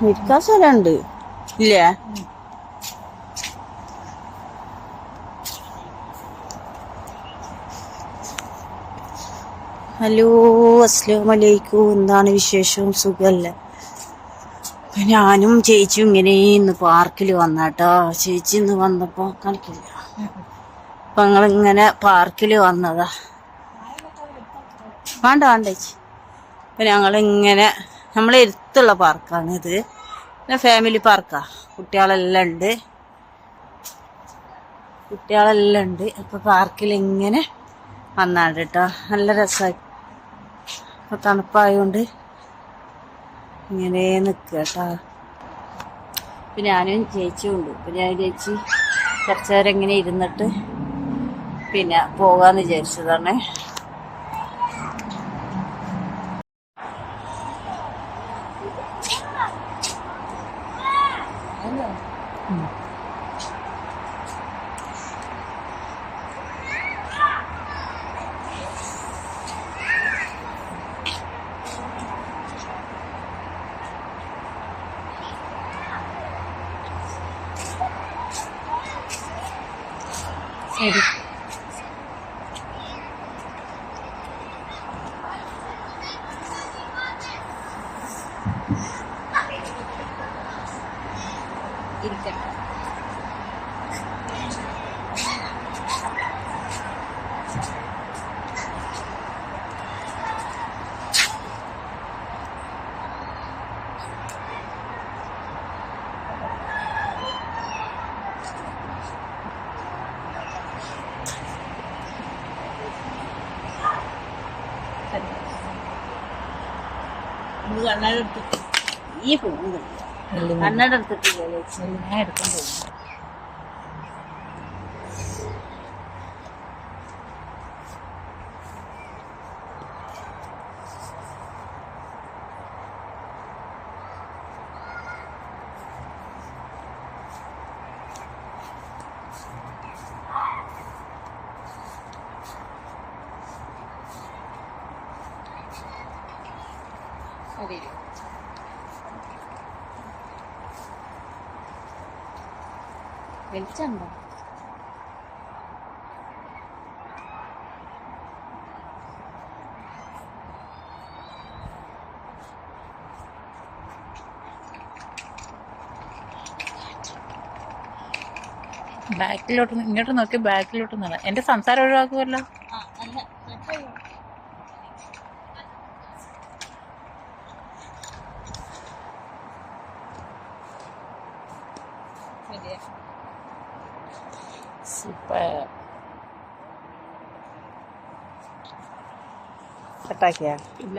ഇരിക്കാൻ സ്ഥലമുണ്ട് ഇല്ലേ? ഹലോ, അസ്സലാമലൈക്കും. എന്താണ് വിശേഷം? സുഖല്ലേ? ഞാനും ചേച്ചിയും ഇങ്ങനെ ഇന്ന് പാർക്കിൽ വന്നാട്ടോ. ചേച്ചി ഇന്ന് വന്നപ്പോ കളിക്കില്ല, അപ്പൊ ഞങ്ങളിങ്ങനെ പാർക്കിൽ വന്നതാ. വേണ്ട ചേച്ചി. അപ്പൊ ഞങ്ങളിങ്ങനെ നമ്മളെ അടുത്തുള്ള പാർക്കാണിത്. പിന്നെ ഫാമിലി പാർക്കാ. കുട്ടികളെല്ലാം ഉണ്ട്. അപ്പൊ പാർക്കിൽ ഇങ്ങനെ വന്നാണ്ട് കേട്ടോ. നല്ല രസമായി. അപ്പൊ തണുപ്പായോണ്ട് ഇങ്ങനെ നിൽക്കുക കേട്ടോ. പിന്നെ ഞാനും ചേച്ചിയും ഉണ്ട്. പിന്നെ ഞാൻ ചേച്ചി കുറച്ചു നേരം ഇങ്ങനെ ഇരുന്നിട്ട് പിന്നെ പോകാന്ന് വിചാരിച്ചതാണ്. ശരി. ഇരിക്കട്ടെ. കണ്ണടെടുത്തിട്ട് ഈ ഫോൺ കണ്ണടെടുത്തിട്ടില്ല. ഞാൻ എടുക്കാൻ പോകും. വെളിച്ചുണ്ടോ? ബാക്കിലോട്ട് ഇങ്ങോട്ട് നോക്കി ബാക്കിലോട്ട് നില. എന്റെ സംസാരം ഒഴിവാക്കുമല്ലോ. സൂപ്പർ. കട്ടാക്കിയാ? ഇല്ല.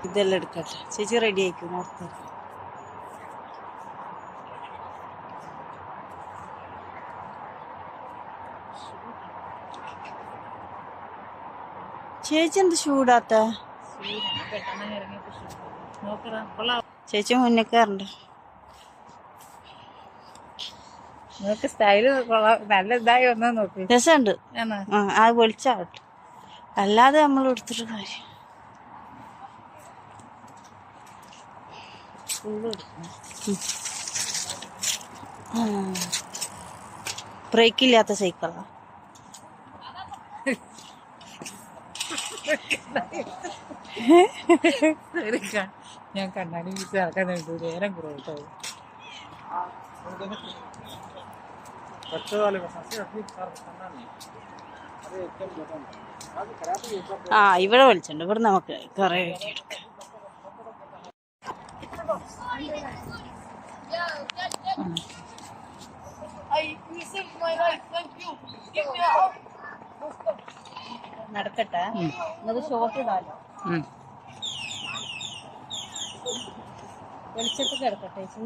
ഇതെല്ലാം എടുക്കട്ടെ. ചേച്ചി റെഡി ആയിക്കും. ഓർത്ത് ചേച്ചി എന്ത് ചൂടാത്ത? ചേച്ചി മുന്നേ കയറണ്ട. നോക്ക് സ്റ്റൈല് നല്ല ഇതായി ഒന്നാ നോക്ക്. രസമുണ്ട്. അത് പൊളിച്ചാവട്ടെ, അല്ലാതെ നമ്മൾ എടുത്തിട്ട് കാര്യം. ബ്രേക്കില്ലാത്ത സൈക്കിളാ. ഞാൻ കണ്ണാടി ഇറക്കാൻ നേരം കുറവട്ടോ. ഇവിടെ വിളിച്ചിട്ടുണ്ട്. ഇവിടെ നമുക്ക് കുറെ എടുക്കാം. നടക്കട്ടെ. ഷോർട്ട് ഇടാലോ. വെളിച്ചത്ത് കിടക്കട്ടെ ചേച്ചി.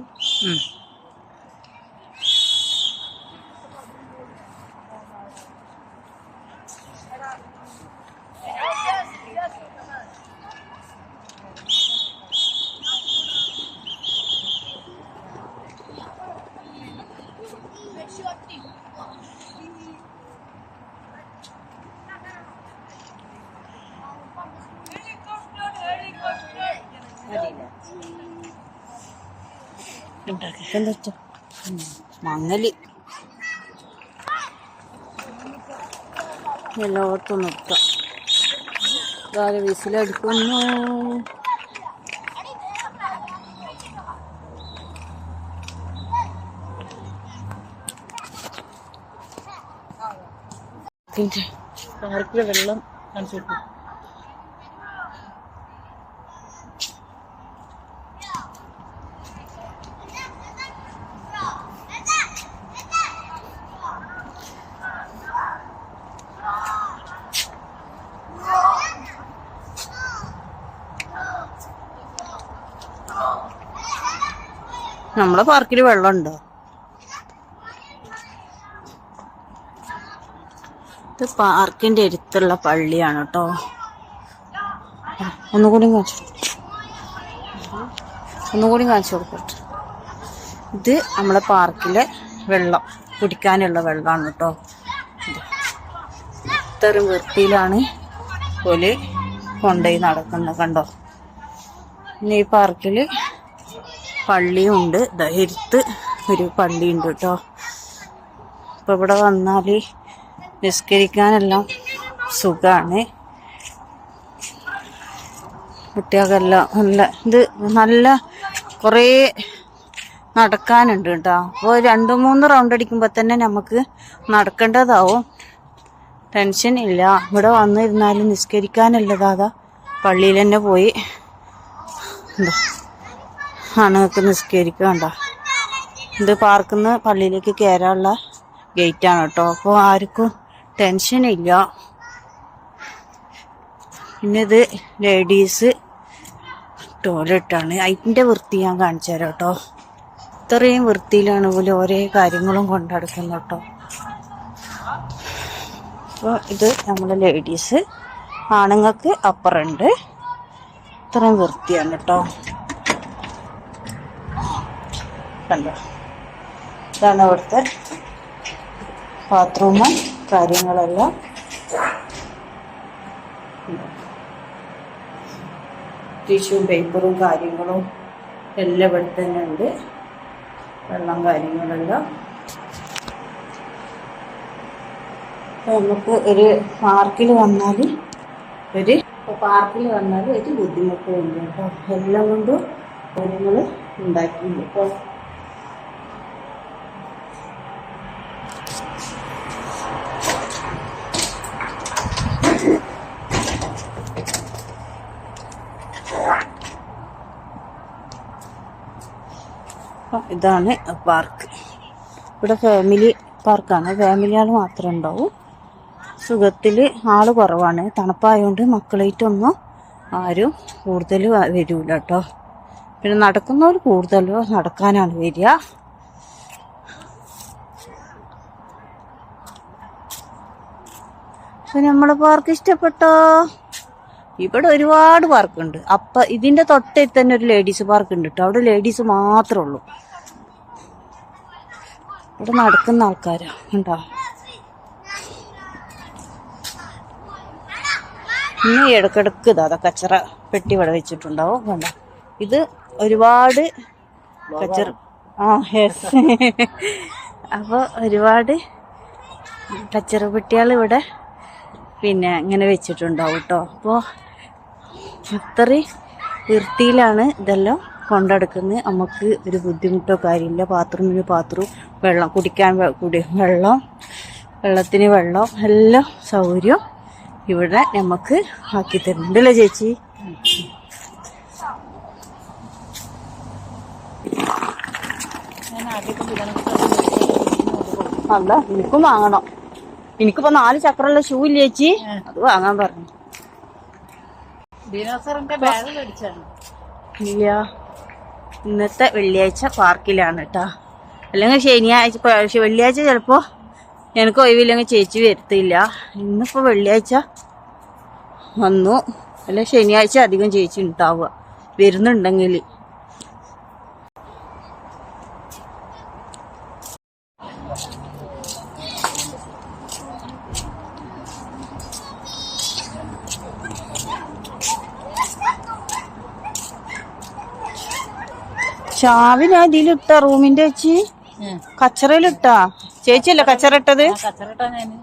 മങ്ങല് എല്ലായിടത്തും നിർത്താം. വിസിലടിക്കുന്നു. പാർക്കിലെ വെള്ളം കാണിച്ചു കൊടുക്കും. നമ്മളെ പാർക്കിൽ വെള്ളമുണ്ടോ? ഇത് പാർക്കിന്റെ അടുത്തുള്ള പള്ളിയാണ് കേട്ടോ. ഒന്നുകൂടി കാണിച്ചു കൊടുക്കട്ടെ. ഇത് നമ്മളെ പാർക്കിലെ വെള്ളം, കുടിക്കാനുള്ള വെള്ളമാണ് കേട്ടോ. ഇത്രയും വൃത്തിയിലാണ് പോലെ കൊണ്ടുപോയി നടക്കുന്നത് കണ്ടോ. പിന്നെ ഈ പാർക്കില് പള്ളിയും ഉണ്ട്. ധൈര്യത്ത് ഒരു പള്ളിയുണ്ട് കേട്ടോ. അപ്പൊ ഇവിടെ വന്നാല് നിസ്കരിക്കാനെല്ലാം സുഖാണ്. കുട്ടികൾക്കെല്ലാം നല്ല കുറേ നടക്കാനുണ്ട് കേട്ടോ. അപ്പോൾ 2-3 റൗണ്ട് അടിക്കുമ്പോൾ തന്നെ നമുക്ക് നടക്കേണ്ടതാവും. ടെൻഷൻ ഇല്ല. ഇവിടെ വന്നിരുന്നാലും നിസ്കരിക്കാനുള്ളതാ പള്ളിയിൽ തന്നെ പോയി എന്താ ആണുങ്ങൾക്ക് നിസ്കരിക്കണ്ട. ഇത് പാർക്കിൽ നിന്ന് പള്ളിയിലേക്ക് കയറാനുള്ള ഗേറ്റാണ് കേട്ടോ. അപ്പോൾ ആർക്കും ടെൻഷനില്ല. പിന്നെ ഇത് ലേഡീസ് ടോയ്ലറ്റാണ്. അതിൻ്റെ വൃത്തി ഞാൻ കാണിച്ചു തരാം കേട്ടോ. ഇത്രയും വൃത്തിയിലാണ് പോലെ ഓരോ കാര്യങ്ങളും കൊണ്ടെടുക്കുന്നത് കേട്ടോ. അപ്പോൾ ഇത് നമ്മളെ ലേഡീസ്, ആണുങ്ങൾക്ക് അപ്പുറമുണ്ട്. ഇത്രയും വൃത്തിയാണ് കേട്ടോ. കണ്ടോ, ഇതാണ് ഇവിടുത്തെ ബാത്റൂമും കാര്യങ്ങളെല്ലാം. ടിഷ്യൂം പേപ്പറും കാര്യങ്ങളും എല്ലാം ഇവിടെ തന്നെ ഉണ്ട്. വെള്ളം കാര്യങ്ങളെല്ലാം. നമുക്ക് ഒരു പാർക്കിൽ വന്നാൽ ഒരു ബുദ്ധിമുട്ടും ഇല്ല കേട്ടോ. എല്ലാം കൊണ്ടും കാര്യങ്ങൾ ഉണ്ടാക്കിയില്ല കേട്ടോ. ഇതാണ് പാർക്ക്. ഇവിടെ ഫാമിലി പാർക്കാണ്. ഫാമിലി ആൾ മാത്രമേ ഉണ്ടാവും. സുഖത്തിൽ ആള് കുറവാണ്. തണുപ്പായതുകൊണ്ട് മക്കളായിട്ടൊന്നും ആരും കൂടുതൽ വരൂല കേട്ടോ. പിന്നെ നടക്കുന്നവർ കൂടുതലോ നടക്കാനാണ് വരിക. നമ്മളെ പാർക്ക് ഇഷ്ടപ്പെട്ടോ? ഇവിടെ ഒരുപാട് പാർക്കുണ്ട്. ഇതിന്റെ തൊട്ടേ തന്നെ ഒരു ലേഡീസ് പാർക്ക് ഉണ്ട് കേട്ടോ. അവിടെ ലേഡീസ് മാത്രമേ ഉള്ളൂ. ഇവിടെ നടക്കുന്ന ആൾക്കാരാ ഉണ്ടോ. പിന്നെ ഇടക്കിടക്ക് ഇതാ കച്ചറ പെട്ടി ഇവിടെ വെച്ചിട്ടുണ്ടാവും കണ്ടോ. ഇത് ഒരുപാട് കച്ചറ അപ്പോൾ ഒരുപാട് കച്ചറ പെട്ടികൾ ഇവിടെ പിന്നെ ഇങ്ങനെ വെച്ചിട്ടുണ്ടാവും കേട്ടോ. അപ്പോൾ അത്രയും വൃത്തിയിലാണ് ഇതെല്ലാം കൊണ്ടെടുക്കുന്നത്. നമുക്ക് ഒരു ബുദ്ധിമുട്ടോ കാര്യമില്ല. ബാത്റൂം, വെള്ളം കുടിക്കാൻ വെള്ളത്തിന് വെള്ളം എല്ലാം സൗകര്യം ഇവിടെ നമുക്ക് ആക്കി തരുന്നുണ്ടല്ലേ ചേച്ചി? അല്ല, എനിക്കും വാങ്ങണം. എനിക്കിപ്പോ 4 ചക്രമുള്ള ഷൂ ഇല്ല ചേച്ചി, അത് വാങ്ങാൻ പറഞ്ഞു. ദിനോസറിന്റെ ബാഗ് മേടിച്ചാണ്. ഇല്ല, ഇന്നത്തെ വെള്ളിയാഴ്ച പാർക്കിലാണ് കേട്ടാ. അല്ലെങ്കിൽ ശനിയാഴ്ച വെള്ളിയാഴ്ച ചിലപ്പോ എനിക്ക് ഒഴിവില്ലെങ്കിൽ ചേച്ചി വരുത്തില്ല. ഇന്നിപ്പോ വെള്ളിയാഴ്ച വന്നു, അല്ല ശനിയാഴ്ച അധികം ചേച്ചി ഉണ്ടാവുക വരുന്നുണ്ടെങ്കിൽ. ചാവി ഞാൻ ഇതിലിട്ട റൂമിന്റെ ചേച്ചി കച്ചറയിലിട്ടാ. ചേച്ചിയല്ലേ കച്ചറ ഇട്ടത്? കച്ചറട്ടാ ഞാന്